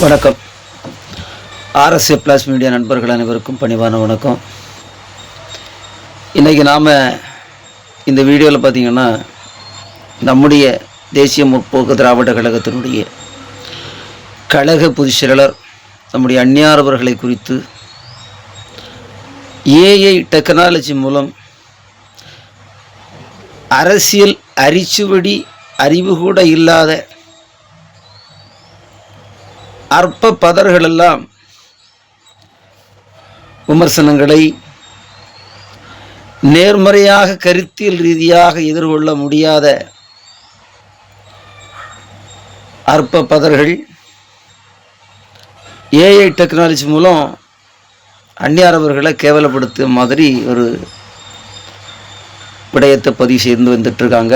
வணக்கம். RSA plus media நண்பர்கள் அனைவருக்கும் பணிவான வணக்கம். இன்றைக்கி நாம் இந்த வீடியோவில் பார்த்திங்கன்னா நம்முடைய தேசிய முற்போக்கு திராவிட கழகத்தினுடைய கழக பொதுச் செயலாளர் நம்முடைய அந்நியார் அவர்களை குறித்து ஏஐ டெக்னாலஜி மூலம் அரசியல் அரிச்சுவடி அறிவு கூட இல்லாத அற்ப பதர்களெல்லாம் விமர்சனங்களை நேர்மறையாக கருத்தியல் ரீதியாக எதிர்கொள்ள முடியாத அற்ப பதர்கள் ஏஐ டெக்னாலஜி மூலம் அந்நியார் அவர்களை கேவலப்படுத்தும் மாதிரி ஒரு விடயத்தை பதிவு செய்து வந்துட்டுருக்காங்க.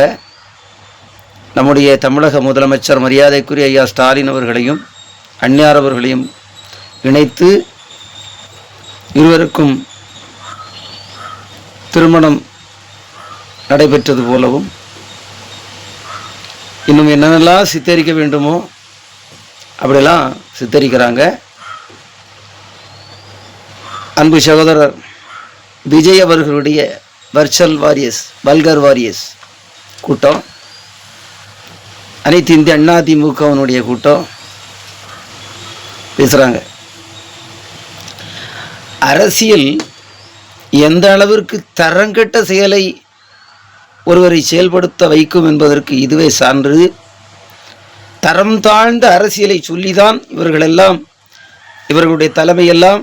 நம்முடைய தமிழக முதலமைச்சர் மரியாதைக்குரிய ஐயா ஸ்டாலின் அவர்களையும் அந்நியார் அவர்களையும் இணைத்து இருவருக்கும் திருமணம் நடைபெற்றது போலவும் இன்னும் என்னென்னலாம் சித்தரிக்க வேண்டுமோ அப்படிலாம் சித்தரிக்கிறாங்க. அன்பு சகோதரர் விஜய் அவர்களுடைய வர்ச்சுவல் வாரியர்ஸ் வல்கர் வாரியர்ஸ் கூட்டம், அனைத்து இந்திய அண்ணா திமுகவினுடைய கூட்டம் பேசுகிறாங்க. அரசியல் எந்த அளவிற்கு தரங்கட்ட செயலை ஒருவரை செயல்படுத்த வைக்கும் என்பதற்கு இதுவே சான்று. தரம் தாழ்ந்த அரசியலை சொல்லிதான் இவர்களெல்லாம் இவர்களுடைய தலைமையெல்லாம்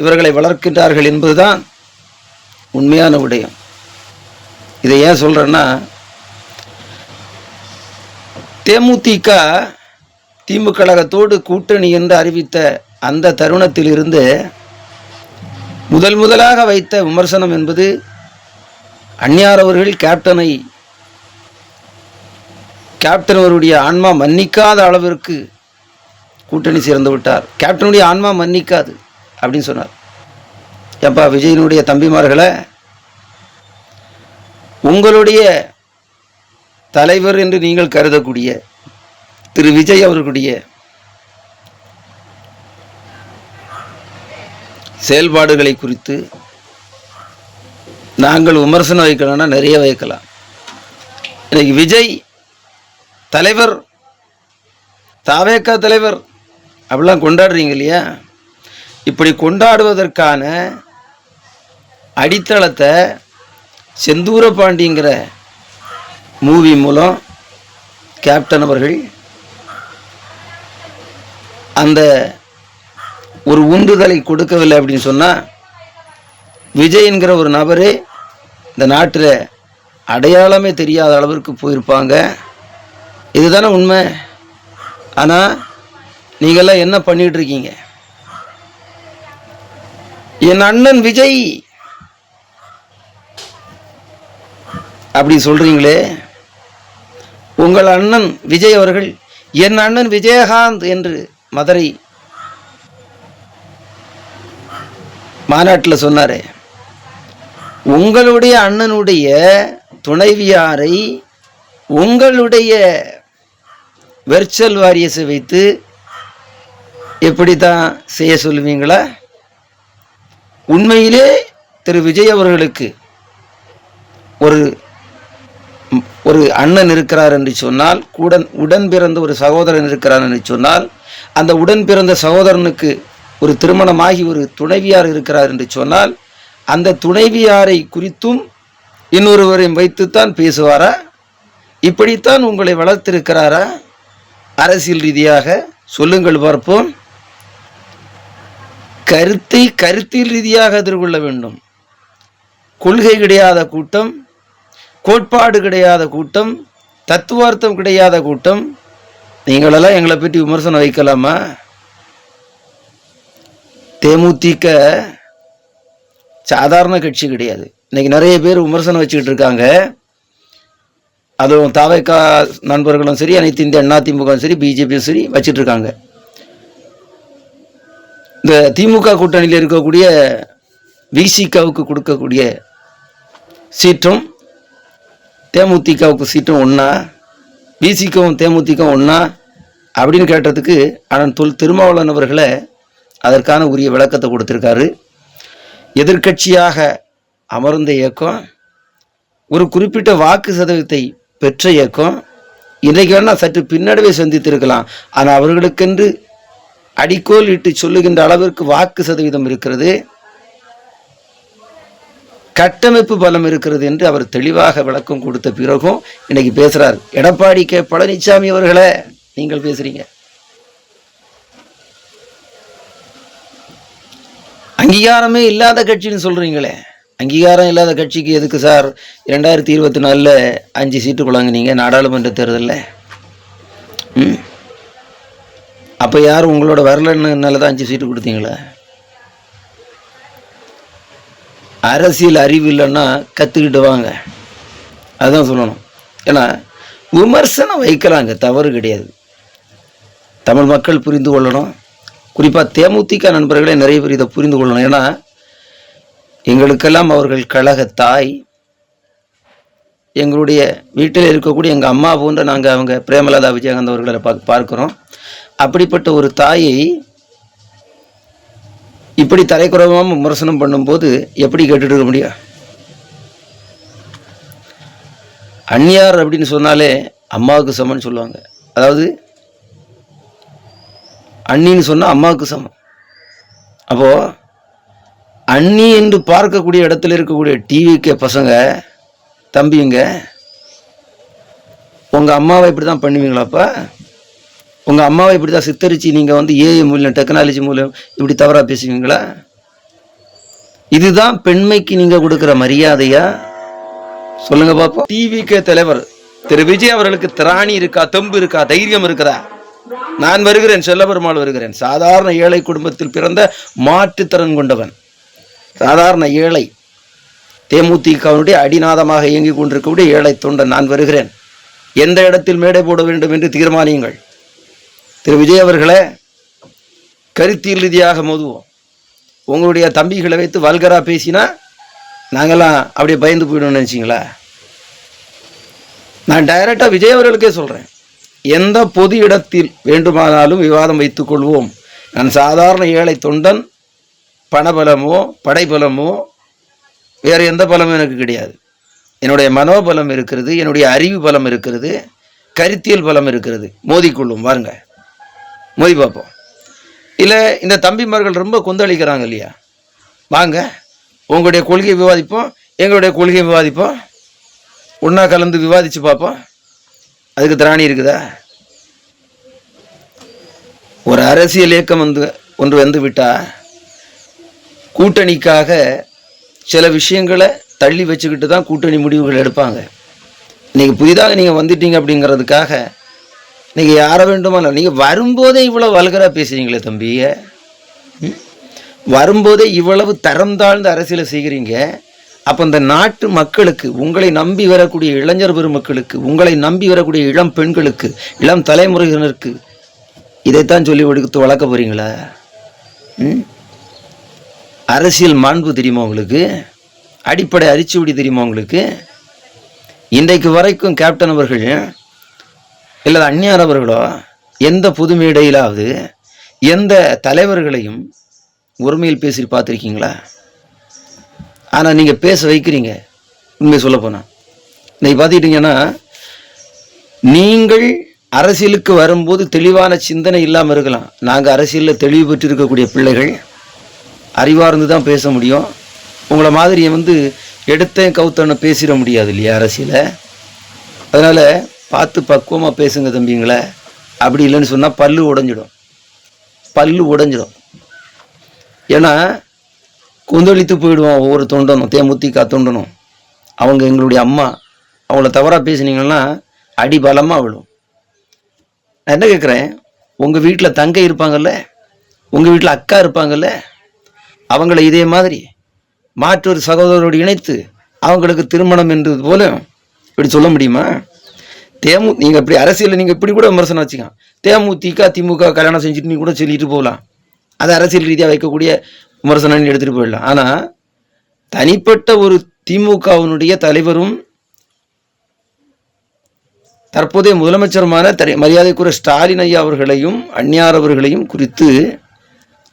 இவர்களை வளர்க்கின்றார்கள் என்பதுதான் உண்மையான விடயம். இதை ஏன் சொல்கிறேன்னா, தேமுதிக திமுக கழகத்தோடு கூட்டணி என்று அறிவித்த அந்த தருணத்திலிருந்து முதலாக வைத்த விமர்சனம் என்பது அந்நியார் அவர்கள் கேப்டன் அவருடைய ஆன்மா மன்னிக்காத அளவிற்கு கூட்டணி சேர்ந்து விட்டார், கேப்டனுடைய ஆன்மா மன்னிக்காது அப்படின்னு சொன்னார். ஏப்பா விஜயனுடைய தம்பிமார்களை, உங்களுடைய தலைவர் என்று நீங்கள் கருதக்கூடிய திரு விஜய் அவர்களுடைய செயல்பாடுகளை குறித்து நாங்கள் விமர்சனம் வைக்கலாம்னா நிறைய வைக்கலாம். இன்னைக்கு விஜய் தலைவர், தாவேகா தலைவர் அப்படிலாம் கொண்டாடுறீங்க இல்லையா? இப்படி கொண்டாடுவதற்கான அடித்தளத்தை செந்தூர பாண்டிங்கிற மூவி மூலம் கேப்டன் அவர்கள் அந்த ஒரு உந்துதலை கொடுக்கவில்லை அப்படின்னு சொன்னால், விஜய் என்கிற ஒரு நபரே இந்த நாட்டில் அடையாளமே தெரியாத அளவிற்கு போயிருப்பாங்க. இதுதானே உண்மை. ஆனால் நீங்கள்லாம் என்ன பண்ணிட்டு இருக்கீங்க? என் அண்ணன் விஜய் அப்படி சொல்றீங்களே, உங்கள் அண்ணன் விஜய் அவர்கள் என் அண்ணன் விஜயகாந்த் என்று மதுரை மாநாட்டில் சொன்னாரே, உங்களுடைய அண்ணனுடைய துணைவியாரை உங்களுடைய வெர்ச்சுவல் வாரியஸை வைத்து எப்படி தான் செய்ய சொல்லுவீங்களா? உண்மையிலே திரு விஜய் அவர்களுக்கு ஒரு அண்ணன் இருக்கிறார் என்று சொன்னால், உடன் பிறந்த ஒரு சகோதரன் இருக்கிறார் என்று சொன்னால், அந்த உடன் பிறந்த சகோதரனுக்கு ஒரு திருமணமாகி ஒரு துணைவியார் இருக்கிறார் என்று சொன்னால், அந்த துணைவியாரை குறித்தும் இன்னொருவரையும் வைத்துத்தான் பேசுவாரா? இப்படித்தான் உங்களை வளர்த்திருக்கிறாரா? அரசியல் ரீதியாக சொல்லுங்கள் பார்ப்போம். கருத்தியல் ரீதியாக எதிர்கொள்ள வேண்டும். கொள்கை கிடையாத கூட்டம், கோட்பாடு கிடையாத கூட்டம், தத்துவார்த்தம் கிடையாத கூட்டம். நீங்களெல்லாம் எங்களை பற்றி விமர்சனம் வைக்கலாமா? தேமுதிக சாதாரண கட்சி கிடையாது. இன்னைக்கு நிறைய பேர் விமர்சனம் வச்சுக்கிட்டு இருக்காங்க. அதுவும் தாவேகா நண்பர்களும் சரி, அனைத்து இந்திய அண்ணா திமுகவும் சரி, பிஜேபியும் சரி வச்சுட்டு இருக்காங்க. இந்த திமுக கூட்டணியில் இருக்கக்கூடிய விசிகாவுக்கு கொடுக்கக்கூடிய சீட்டும் தேமுதிகவுக்கு சீட்டும் ஒன்றா, விசிகவும் தேமுதிகவும் ஒன்றா அப்படின்னு கேட்டதுக்கு அண்ணன் திருமாவளவன் அவர்களை அதற்கான உரிய விளக்கத்தை கொடுத்திருக்காரு. எதிர்க்கட்சியாக அமர்ந்த இயக்கம், ஒரு குறிப்பிட்ட வாக்கு சதவீதத்தை பெற்ற இயக்கம், இன்றைக்கு வேணா சற்று பின்னடைவை சந்தித்திருக்கலாம். ஆனால் அவர்களுக்கென்று அடிக்கோல் இட்டு சொல்லுகின்ற அளவிற்கு வாக்கு சதவீதம் இருக்கிறது, கட்டமைப்பு பலம் இருக்கிறது என்று அவர் தெளிவாக விளக்கம் கொடுத்த பிறகும் இன்னைக்கு பேசுறார். எடப்பாடி கே பழனிசாமி அவர்களே, நீங்கள் பேசுறீங்க. அங்கீகாரமே இல்லாத கட்சின்னு சொல்றீங்களே, அங்கீகாரம் இல்லாத கட்சிக்கு எதுக்கு சார் 2024 5 சீட்டு குழங்குனீங்க நாடாளுமன்ற தேர்தலில்? அப்போ யார் உங்களோட வரலன்னால தான் 5 சீட்டு கொடுத்தீங்களா? அரசியல் அறிவு இல்லைன்னா கற்றுக்கிட்டு வாங்க, அதுதான் சொல்லணும். ஏன்னா விமர்சனம் வைக்கலாங்க, தவறு கிடையாது. தமிழ் மக்கள் புரிந்து கொள்ளணும், குறிப்பாக தேமுதிக நண்பர்களே நிறைய பேர் இதை புரிந்து கொள்ளணும். ஏன்னா எங்களுக்கெல்லாம் அவர்கள் கழக தாய், எங்களுடைய வீட்டில் இருக்கக்கூடிய எங்கள் அம்மா போன்ற நாங்கள் அவங்க பிரேமலதா விஜயகாந்த் அவர்களை பார்க்குறோம். அப்படிப்பட்ட ஒரு தாயை இப்படி தரைக்குறவாக விமர்சனம் பண்ணும்போது எப்படி கேட்டுட்டு இருக்க முடியும்? அந்நியார் அப்படின்னு சொன்னாலே அம்மாவுக்கு சமம்னு சொல்லுவாங்க. அதாவது அண்ணின்னு சொன்னால் அம்மாவுக்கு சமம். அப்போது அண்ணி என்று பார்க்கக்கூடிய இடத்துல இருக்கக்கூடிய டிவிக்கு பசங்க தம்பிங்க, உங்கள் அம்மாவை இப்படி தான் பண்ணுவீங்களாப்பா? உங்கள் அம்மாவை இப்படி தான் சித்தரித்து நீங்கள் வந்து ஏஐ மூலம் டெக்னாலஜி மூலம் இப்படி தவறாக பேசுவீங்களா? இதுதான் பெண்மைக்கு நீங்கள் கொடுக்குற மரியாதையா? சொல்லுங்க பார்ப்போம். டிவிக்கு தலைவர் திரு விஜய் அவர்களுக்கு திராணி இருக்கா, தெம்பு இருக்கா, தைரியம் இருக்குதா? நான் வருகிறேன், செல்லபெருமாள் வருகிறேன், சாதாரண ஏழை குடும்பத்தில் பிறந்த மாற்றுத்திறன் கொண்டவன், சாதாரண ஏழை, தேமுதிகவுடைய அடிநாதமாக இயங்கிக் கொண்டிருக்கக்கூடிய ஏழை தொண்டன், நான் வருகிறேன், எந்த இடத்தில் மேடை போட வேண்டும் என்று தீர்மானியுங்கள். திரு விஜய் அவர்களே, கருத்தியல் ரீதியாக மோதுவோம். உங்களுடைய தம்பிகளை வைத்து வல்கரா பேசினா நாங்கள்லாம் அப்படியே பயந்து போயிடணும்னு நினச்சிங்களா? நான் டைரக்டாக விஜய் அவர்களுக்கே சொல்கிறேன், எந்த பொது இடத்தில் வேண்டுமானாலும் விவாதம் வைத்துக் கொள்வோம். நான் சாதாரண ஏழை தொண்டன், பணபலமோ படைபலமோ வேறு எந்த பலமும் எனக்கு கிடையாது. என்னுடைய மனோபலம் இருக்கிறது, என்னுடைய அறிவு பலம் இருக்கிறது, கருத்தியல் பலம் இருக்கிறது. மோதிக்கொள்வோம், வாருங்க, மோதி பார்ப்போம். இல்லை இந்த தம்பிமார்கள் ரொம்ப கொந்தளிக்கிறாங்க இல்லையா, வாங்க உங்களுடைய கொள்கையை விவாதிப்போம், எங்களுடைய கொள்கையை விவாதிப்போம், ஒன்றா கலந்து விவாதித்து பார்ப்போம். அதுக்கு திராணி இருக்குதா? ஒரு அரசியல் இயக்கம் ஒன்று வந்து விட்டால் கூட்டணிக்காக சில விஷயங்களை தள்ளி வச்சுக்கிட்டு தான் கூட்டணி முடிவுகள் எடுப்பாங்க. இன்றைக்கி புதிதாக நீங்கள் வந்துட்டீங்க அப்படிங்கிறதுக்காக நீங்கள் யாரை வேண்டுமானாலும், நீங்கள் வரும்போதே இவ்வளோ வல்கராக பேசுகிறீங்களே தம்பிய, வரும்போதே இவ்வளவு தரம் தாழ்ந்த அரசியலை செய்கிறீங்க. அப்போ இந்த நாட்டு மக்களுக்கு, உங்களை நம்பி வரக்கூடிய இளைஞர் பெருமக்களுக்கு, உங்களை நம்பி வரக்கூடிய இளம் பெண்களுக்கு, இளம் தலைமுறையினருக்கு இதைத்தான் சொல்லி கொடுத்து வளர்க்க போகிறீங்களா? அரசியல் மாண்பு தெரியுமா உங்களுக்கு? அடிப்படை அரிச்சுவடி தெரியுமா உங்களுக்கு? இன்றைக்கு வரைக்கும் கேப்டன் அவர்கள் இல்லை அந்நியார் அவர்களோ எந்த பொது மேடையிலாவது எந்த தலைவர்களையும் உரிமையில் பேசி பார்த்துருக்கீங்களா? ஆனால் நீங்கள் பேச வைக்கிறீங்க. உண்மை சொல்ல போனால் இன்னைக்கு பார்த்துக்கிட்டிங்கன்னா, நீங்கள் அரசியலுக்கு வரும்போது தெளிவான சிந்தனை இல்லாமல் இருக்கலாம். நாங்கள் அரசியலில் தெளிவு பெற்று இருக்கக்கூடிய பிள்ளைகள், அறிவார்ந்து தான் பேச முடியும். உங்களை மாதிரி எடுத்தேன் கவுத்தனை பேசிட முடியாது இல்லையா அரசியலை. அதனால் பார்த்து பக்குவமாக பேசுங்க தம்பிங்களே. அப்படி இல்லைன்னு சொன்னால் பல்லு உடைஞ்சிடும். ஏன்னா கொந்தளித்து போயிடுவோம் ஒவ்வொரு தொண்டனும், தேமுதிக தொண்டனும். அவங்க எங்களுடைய அம்மா, அவங்கள தவறாக பேசினீங்கன்னா அடி பலமாக விடும். நான் என்ன கேட்குறேன், உங்கள் வீட்டில் தங்கை இருப்பாங்கல்ல, உங்கள் வீட்டில் அக்கா இருப்பாங்கல்ல, அவங்கள இதே மாதிரி மாற்றொரு சகோதரோடு இணைத்து அவங்களுக்கு திருமணம் என்றது போல இப்படி சொல்ல முடியுமா? நீங்கள் இப்படி அரசியலில் நீங்கள் இப்படி கூட விமர்சனம் வச்சுக்கலாம். தேமுதிக திமுக கல்யாணம் செஞ்சுட்டு நீ கூட சொல்லிட்டு போகலாம், அது அரசியல் ரீதியாக வைக்கக்கூடிய விமர்சனம் எடுத்துகிட்டு போயிடலாம். ஆனால் தனிப்பட்ட ஒரு திமுகவினுடைய தலைவரும் தற்போதைய முதலமைச்சருமான மரியாதைக்குரிய ஸ்டாலின் ஐயா அவர்களையும் அந்நியார் அவர்களையும் குறித்து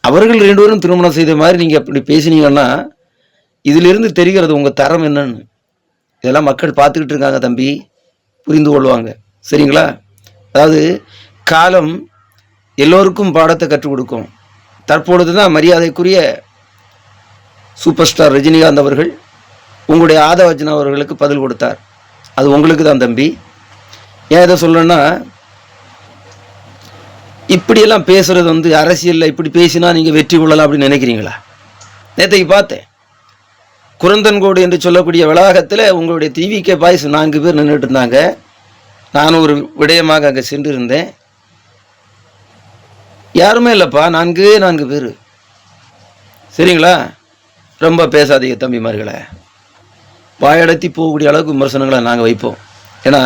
அவர்கள் 2 பேரும் திருமணம் செய்த மாதிரி நீங்கள் அப்படி பேசினீங்கன்னா இதிலிருந்து தெரிகிறது உங்கள் தரம் என்னன்னு. இதெல்லாம் மக்கள் பார்த்துக்கிட்டு இருக்காங்க தம்பி, புரிந்து கொள்வாங்க. சரிங்களா? அதாவது காலம் எல்லோருக்கும் பாடத்தை கற்றுக் கொடுக்கும். தற்பொழுது தான் மரியாதைக்குரிய சூப்பர் ஸ்டார் ரஜினிகாந்த் அவர்கள் உங்களுடைய ஆதவர்ஜனா அவர்களுக்கு பதில் கொடுத்தார். அது உங்களுக்கு தான் தம்பி. ஏன் இதை சொல்லணும்னா, இப்படியெல்லாம் பேசுறது அரசியலில் இப்படி பேசினா நீங்கள் வெற்றி கொள்ளலாம் அப்படின்னு நினைக்கிறீங்களா? நேற்றைக்கு பார்த்தேன், குரந்தன்கோடு என்று சொல்லக்கூடிய வளாகத்தில் உங்களுடைய டிவிகே பாய்ஸ் 4 பேர் நின்றுட்டு இருந்தாங்க. நான் ஒரு விடயமாக அங்கே சென்று இருந்தேன். யாருமே இல்லைப்பா, 4 பேர். சரிங்களா? ரொம்ப பேசாதீங்க தம்பிமார்களை. வாயடத்தி போகக்கூடிய அளவுக்கு விமர்சனங்களை நாங்கள் வைப்போம். ஏன்னா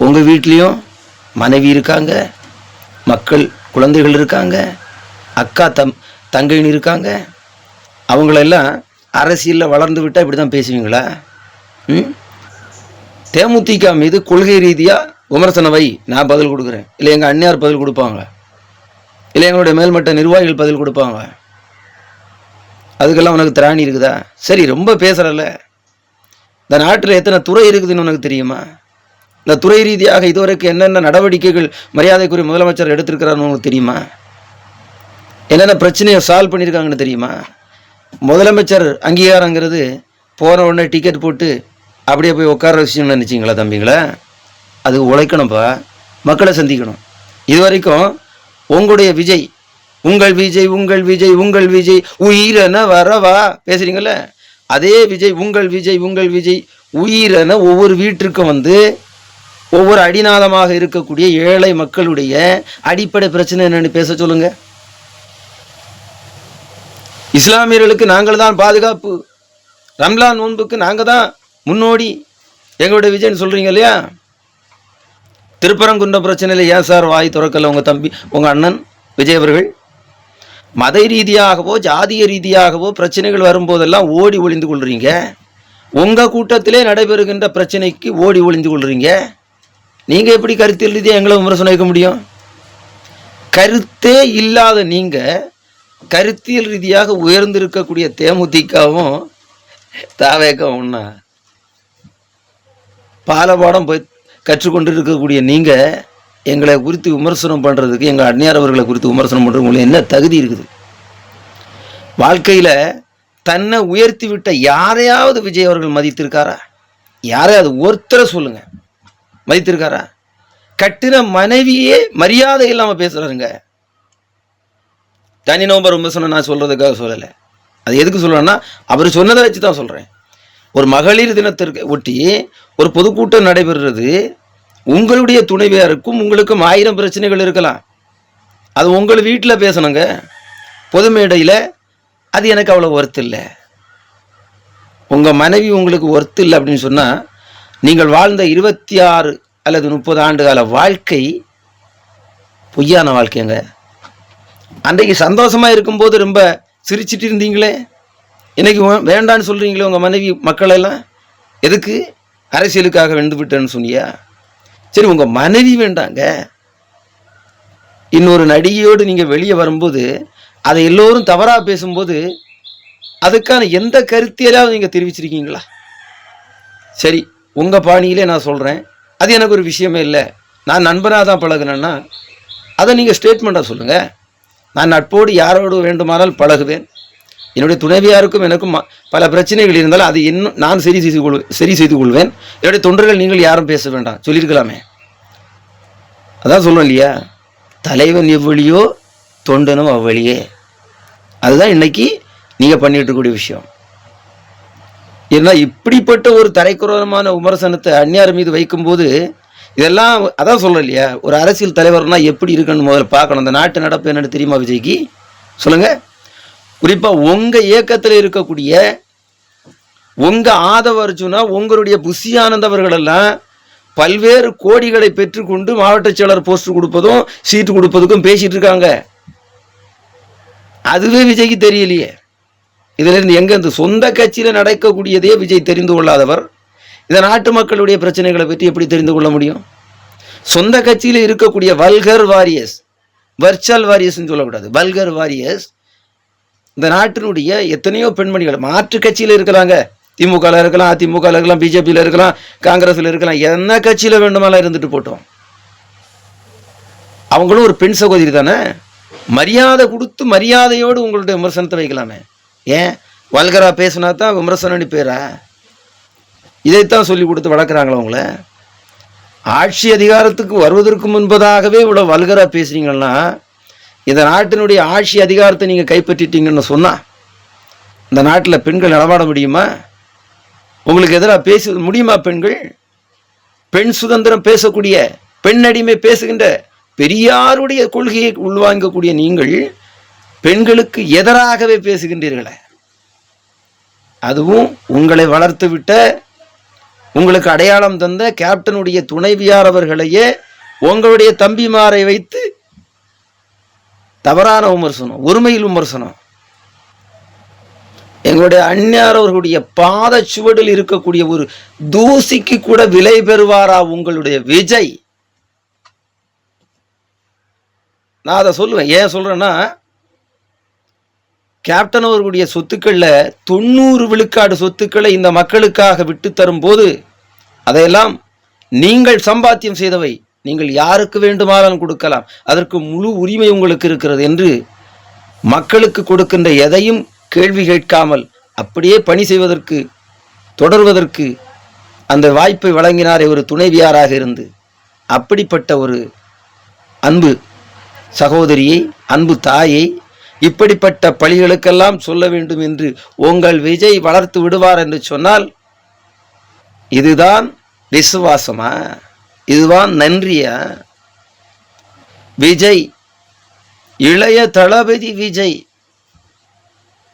உங்கள் வீட்லேயும் மனைவி இருக்காங்க, மக்கள் குழந்தைகள் இருக்காங்க, அக்கா தங்கைன்னு இருக்காங்க. அவங்களெல்லாம் அரசியலில் வளர்ந்து விட்டால் இப்படி தான் பேசுவீங்களா? தேமுதிக மீது கொள்கை ரீதியாக விமர்சனம் வை, நான் பதில் கொடுக்குறேன். இல்லை எங்கள் அந்நியார் பதில் கொடுப்பாங்க, இல்லை எங்களுடைய மேல்மட்ட நிர்வாகிகள் பதில் கொடுப்பாங்க. அதுக்கெல்லாம் உனக்கு திராணி இருக்குதா? சரி, ரொம்ப பேசுகிறல்ல. இந்த நாட்டில் எத்தனை துறை இருக்குதுன்னு உனக்கு தெரியுமா? இந்த துறை ரீதியாக இதுவரைக்கும் என்னென்ன நடவடிக்கைகள் மரியாதைக்குரிய முதலமைச்சர் எடுத்திருக்கிறான்னு உங்களுக்கு தெரியுமா? என்னென்ன பிரச்சனையை சால்வ் பண்ணியிருக்காங்கன்னு தெரியுமா? முதலமைச்சர் அங்கீகாரங்கிறது போன உடனே டிக்கெட் போட்டு அப்படியே போய் உட்கார விஷயம்னு நினச்சிங்களா தம்பிங்களா? அது உழைக்கணும்ப்பா, மக்களை சந்திக்கணும். இது வரைக்கும் உங்களுடைய விஜய், உங்கள் விஜய் உங்கள் விஜய் உங்கள் விஜய் உயிரென வரவா பேசுகிறீங்கள, அதே விஜய் உங்கள் விஜய் உங்கள் விஜய் உயிரென ஒவ்வொரு வீட்டிற்கும் ஒவ்வொரு அடிநாதமாக இருக்கக்கூடிய ஏழை மக்களுடைய அடிப்படை பிரச்சனை என்னன்னு பேச சொல்லுங்க. இஸ்லாமியர்களுக்கு நாங்கள் தான் பாதுகாப்பு, ரம்லான் நோன்புக்கு நாங்கள் தான் முன்னோடி, எங்களுடைய விஜய்னு சொல்கிறீங்க இல்லையா? திருப்பரங்குன்றம் பிரச்சனையில் ஏன் சார் வாய் திறக்கல உங்கள் தம்பி, உங்கள் அண்ணன் விஜய் அவர்கள்? மத ரீதியாகவோ ஜாதிய ரீதியாகவோ பிரச்சனைகள் வரும்போதெல்லாம் ஓடி ஒளிந்து கொள்றீங்க. உங்கள் கூட்டத்திலே நடைபெறுகின்ற பிரச்சனைக்கு ஓடி ஒளிந்து கொள்றீங்க. நீங்கள் எப்படி கருத்தியல் ரீதியாக எங்களை விமர்சனம் வைக்க முடியும்? கருத்தே இல்லாத நீங்கள் கருத்தியல் ரீதியாக உயர்ந்திருக்கக்கூடிய தேமுதிகவும் தாவேகவும் ஒன்றா பாலபாடம் போய் கற்றுக்கொண்டு இருக்கக்கூடிய நீங்கள் எங்களை குறித்து விமர்சனம் பண்ணுறதுக்கு, எங்கள் அந்நியார் அவர்களை குறித்து விமர்சனம் பண்ணுறதுக்கு உங்களுக்கு என்ன தகுதி இருக்குது? வாழ்க்கையில் தன்னை உயர்த்தி விட்ட யாரையாவது விஜய் அவர்கள் மதித்திருக்காரா? யாரையாவது ஒருத்தரை சொல்லுங்க, மதித்திருக்காரா? கட்டின மனைவியே மரியாதை இல்லாமல் பேசுகிறாருங்க. தனி நோம்பர் விமர்சனம் நான் சொல்கிறதுக்காக சொல்லலை. அது எதுக்கு சொல்கிறேன்னா, அவர் சொன்னதை வச்சு தான் சொல்கிறேன். ஒரு மகளிர் தினத்திற்கு ஒட்டி ஒரு பொதுக்கூட்டம் நடைபெறுறது, உங்களுடைய துணைவியாருக்கும் உங்களுக்கும் 1000 பிரச்சனைகள் இருக்கலாம். அது உங்கள் வீட்டில் பேசணுங்க, பொது மேடையில். அது எனக்கு அவ்வளோ ஒர்த்து இல்லை. உங்கள் மனைவி உங்களுக்கு ஒர்த்து இல்லை அப்படின்னு சொன்னால், நீங்கள் வாழ்ந்த 26 அல்லது 30 ஆண்டு கால வாழ்க்கை பொய்யான வாழ்க்கைங்க. அன்றைக்கு சந்தோஷமாக இருக்கும்போது ரொம்ப சிரிச்சிட்டு இருந்தீங்களே, இன்னைக்கு வேண்டான்னு சொல்கிறீங்களே உங்கள் மனைவி மக்களெல்லாம். எதுக்கு? அரசியலுக்காக வென்று விட்டேன்னு சொன்னியா? சரி, உங்கள் மனைவி வேண்டாங்க, இன்னொரு நடிகையோடு நீங்கள் வெளியே வரும்போது அதை எல்லோரும் தவறாக பேசும்போது அதுக்கான எந்த கருத்தியலாவது நீங்கள் தெரிவிச்சிருக்கீங்களா? சரி, உங்கள் பாணியிலே நான் சொல்கிறேன், அது எனக்கு ஒரு விஷயமே இல்லை, நான் நண்பனாக தான் பழகுனேன்னா அதை நீங்கள் ஸ்டேட்மெண்ட்டாக சொல்லுங்கள். நான் நட்போடு யாரோடு வேண்டுமானால் பழகுவேன், என்னுடைய துணைவியாருக்கும் எனக்கும் பல பிரச்சனைகள் இருந்தாலும் அது இன்னும் நான் சரி செய்து கொள்வேன். என்னுடைய தொண்டர்கள் நீங்கள் யாரும் பேச வேண்டாம் சொல்லியிருக்கலாமே. அதான் சொல்லுவேன் இல்லையா, தலைவன் எவ்வளியோ தொண்டனும் அவ்வளியே. அதுதான் இன்னைக்கு நீங்கள் பண்ணிட்டு இருக்கக்கூடிய விஷயம். ஏன்னா இப்படிப்பட்ட ஒரு தரைக்குறமான விமர்சனத்தை அந்நியார் மீது வைக்கும்போது இதெல்லாம் அதான் சொல்கிறேன் இல்லையா, ஒரு அரசியல் தலைவர்னா எப்படி இருக்குன்னு முதல்ல பார்க்கணும். அந்த நாட்டு நடப்பு என்னன்னு தெரியுமா விஜய்க்கு? சொல்லுங்கள். குறிப்பாக உங்கள் இயக்கத்தில் இருக்கக்கூடிய உங்கள் ஆதவ அர்ஜுனா, உங்களுடைய புஷியானந்தவர்களெல்லாம் பல்வேறு கோடிகளை பெற்றுக்கொண்டு மாவட்ட செயலர் போஸ்ட் கொடுப்பதும் சீட்டு கொடுப்பதுக்கும் பேசிட்டு இருக்காங்க. அதுவே விஜய்க்கு தெரியலையே. இதிலிருந்து எங்கே இந்த சொந்த கட்சியில் நடக்கக்கூடியதே விஜய் தெரிந்து கொள்ளாதவர் இந்த நாட்டு மக்களுடைய பிரச்சனைகளை பற்றி எப்படி தெரிந்து கொள்ள முடியும்? சொந்த கட்சியில் இருக்கக்கூடிய வல்கர் வாரியர்ஸ், வர்ச்சுவல் வாரியர்ஸ்ன்னு சொல்லக்கூடாது, வல்கர் வாரியர்ஸ் இந்த நாட்டினுடைய எத்தனையோ பெண்மணிகள் மாற்று கட்சியில் இருக்கிறாங்க. திமுகவில் இருக்கலாம், அதிமுகவில் இருக்கலாம், பிஜேபியில் இருக்கலாம், காங்கிரஸில் இருக்கலாம், என்ன கட்சியில் வேண்டுமாலாம் இருந்துட்டு போட்டோம். அவங்களும் ஒரு பெண் சகோதரி தானே. மரியாதை கொடுத்து மரியாதையோடு உங்களுடைய விமர்சனத்தை வைக்கலாமே. ஏன் வல்கரா பேசினா தான் விமர்சனம்னு பேரா? இதைத்தான் சொல்லி கொடுத்து வளர்க்குறாங்களா உங்களை? ஆட்சி அதிகாரத்துக்கு வருவதற்கு முன்பதாகவே இவ்வளோ வல்கரா பேசுறீங்கன்னா இந்த நாட்டினுடைய ஆட்சி அதிகாரத்தை நீங்கள் கைப்பற்றிட்டீங்கன்னு சொன்னால் இந்த நாட்டில் பெண்கள் நடமாட முடியுமா? உங்களுக்கு எதிராக பேச முடியுமா? பெண்கள் பெண் சுதந்திரம் பேசக்கூடிய, பெண் அடிமை பேசுகின்ற பெரியாருடைய கொள்கையை உள்வாங்கக்கூடிய நீங்கள் பெண்களுக்கு எதிராகவே பேசுகின்றீர்களே. அதுவும் உங்களை வளர்த்து விட்ட, உங்களுக்கு அடையாளம் தந்த கேப்டனுடைய துணைவியார் அவர்களையே உங்களுடைய தம்பிமாரை வைத்து தவறான விமர்சனம், ஒருமையில் விமர்சனம். எங்களுடைய அந்நியார் அவர்களுடைய பாத சுவடில் இருக்கக்கூடிய ஒரு தூசிக்கு கூட விலை பெறுவாரா உங்களுடைய விஜய்? நான் அதை சொல்லுவேன். ஏன் சொல்றேன்னா, கேப்டன் அவர்களுடைய சொத்துக்களில் 90 விழுக்காடு சொத்துக்களை இந்த மக்களுக்காக விட்டு தரும் போது அதையெல்லாம் நீங்கள் சம்பாத்தியம் செய்தவை, நீங்கள் யாருக்கு வேண்டுமானாலும் கொடுக்கலாம், அதற்கு முழு உரிமை உங்களுக்கு இருக்கிறது என்று மக்களுக்கு கொடுக்கின்ற எதையும் கேள்வி கேட்காமல் அப்படியே பணி செய்வதற்கு, தொடர்வதற்கு அந்த வாய்ப்பை வழங்கினாரே ஒரு துணைவியாராக இருந்து. அப்படிப்பட்ட ஒரு அன்பு சகோதரியை, அன்பு தாயை இப்படிப்பட்ட பழிகளுக்கெல்லாம் சொல்ல வேண்டும் என்று உங்கள் விஜய் வளர்த்து விடுவார் என்று சொன்னால் இதுதான் விசுவாசமா? இதுதான் நன்றியா? விஜய், இளைய தளபதி விஜய்,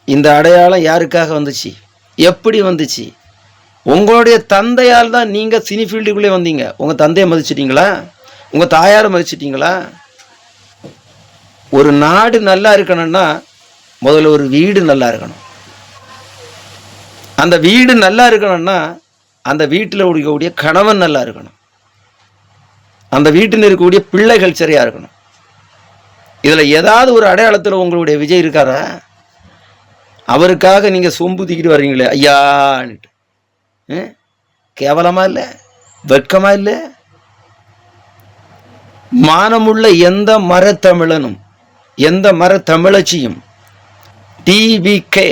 இந்த அடையாளம் யாருக்காக வந்துச்சு? எப்படி வந்துச்சு? உங்களுடைய தந்தையால் தான் நீங்கள் சினி ஃபீல்டுக்குள்ளே வந்தீங்க. உங்கள் தந்தையை மதிச்சிட்டிங்களா? உங்கள் தாயாரை மதிச்சிட்டிங்களா? ஒரு நாடு நல்லா இருக்கணும்னா முதல்ல ஒரு வீடு நல்லா இருக்கணும். அந்த வீடு நல்லா இருக்கணும்னா அந்த வீட்டில் இருக்கக்கூடிய கணவன் நல்லா இருக்கணும். அந்த வீட்டில் இருக்கக்கூடிய பிள்ளைகள் சரியாக இருக்கணும். இதில் ஏதாவது ஒரு அடையாளத்தில் உங்களுடைய விஜய் இருக்காரா? அவருக்காக நீங்கள் சொம்பு தூக்கிட்டு வர்றீங்களே ஐயான்ட்டு, கேவலமா இல்லை? வெட்கமா இல்லை? மானமுள்ள எந்த மரத்தமிழனும் எந்த மரத்தமிழச்சியும் டிவிகே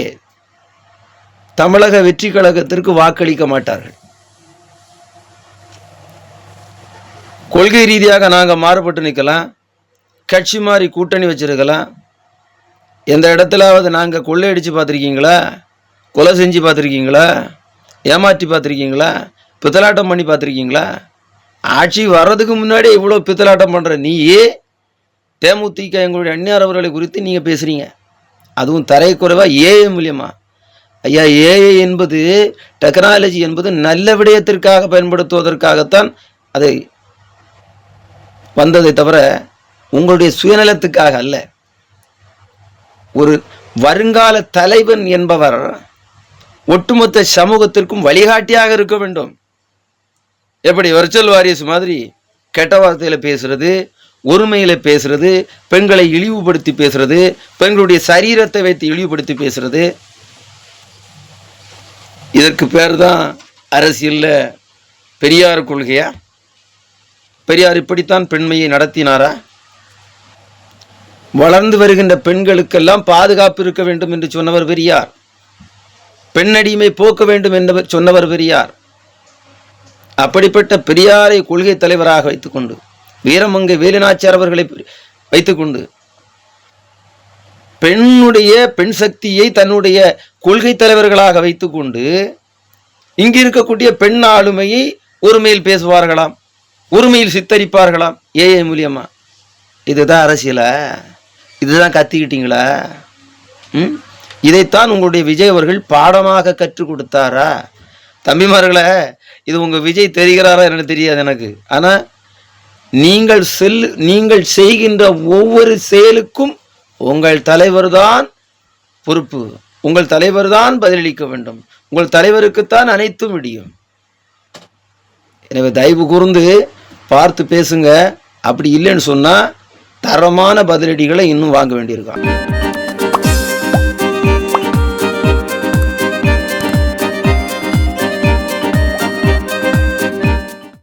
தமிழக வெற்றி கழகத்திற்கு வாக்களிக்க மாட்டார்கள். கொள்கை ரீதியாக நாங்கள் மாறுபட்டு நிற்கலாம், கட்சி மாறி கூட்டணி வச்சிருக்கலாம். எந்த இடத்துலாவது நாங்கள் கொள்ளையடிச்சு பார்த்துருக்கீங்களா? கொலை செஞ்சு பார்த்துருக்கீங்களா? ஏமாற்றி பார்த்துருக்கீங்களா? பித்தலாட்டம் பண்ணி பார்த்துருக்கீங்களா? ஆட்சி வர்றதுக்கு முன்னாடி இவ்வளோ பித்தலாட்டம் பண்ணுற நீயே தேமுதிக எங்களுடைய அந்நியார் அவர்களை குறித்து நீங்கள் பேசுகிறீங்க. அதுவும் தரைக்குறைவாக ஏஐ மூலியமாக. ஐயா, ஏஐ என்பது, டெக்னாலஜி என்பது நல்ல விடயத்திற்காக பயன்படுத்துவதற்காகத்தான் அதை வந்ததை தவிர உங்களுடைய சுயநலத்துக்காக அல்ல. ஒரு வருங்கால தலைவன் என்பவர் ஒட்டுமொத்த சமூகத்திற்கும் வழிகாட்டியாக இருக்க வேண்டும். எப்படி வர்ச்சுவல் வாரியர்ஸ் மாதிரி கெட்ட வார்த்தையில் பேசுறது, ஒருமையில் பேசுறது, பெண்களை இழிவுபடுத்தி பேசுறது, பெண்களுடைய சரீரத்தை வைத்து இழிவுபடுத்தி பேசுறது, இதற்கு பேர் தான் அரசியலில் பெரியார் கொள்கையா? பெரியார் இப்படித்தான் பெண்மையை நடத்தினாரா? வளர்ந்து வருகின்ற பெண்களுக்கெல்லாம் பாதுகாப்பு இருக்க வேண்டும் என்று சொன்னவர் பெரியார். பெண்ணடிமை போக்க வேண்டும் என்று சொன்னவர் பெரியார். அப்படிப்பட்ட பெரியாரை கொள்கை தலைவராக வைத்துக்கொண்டு, வீரமங்கை வேலுநாச்சியார் அவர்களை வைத்துக்கொண்டு, பெண் சக்தியை தன்னுடைய கொள்கை தலைவர்களாக வைத்துக்கொண்டு இங்கு இருக்கக்கூடிய பெண் ஆளுமையை ஒருமையில் பேசுவார்களாம், ஒருமையில் சித்தரிப்பார்களாம் ஏஐ மூலியமா. இதுதான் அரசியலா? இதுதான் கத்திக்கிட்டீங்களா? இதைத்தான் உங்களுடைய விஜய் அவர்கள் பாடமாக கற்றுக் கொடுத்தாரா? தம்பிமார்களே, இது உங்கள் விஜய் தெரிகிறாரா என்னன்னு தெரியாது எனக்கு. ஆனால் நீங்கள் செய்கின்ற ஒவ்வொரு செயலுக்கும் உங்கள் தலைவர் தான் பொறுப்பு. உங்கள் தலைவர் தான் பதிலளிக்க வேண்டும். உங்கள் தலைவருக்குத்தான் அனைத்தும் முடியும். எனவே தயவு கூர்ந்து பார்த்து பேசுங்க. அப்படி இல்லைன்னு சொன்னால் தரமான பதிலடிகளை இன்னும் வாங்க வேண்டியிருக்கான்.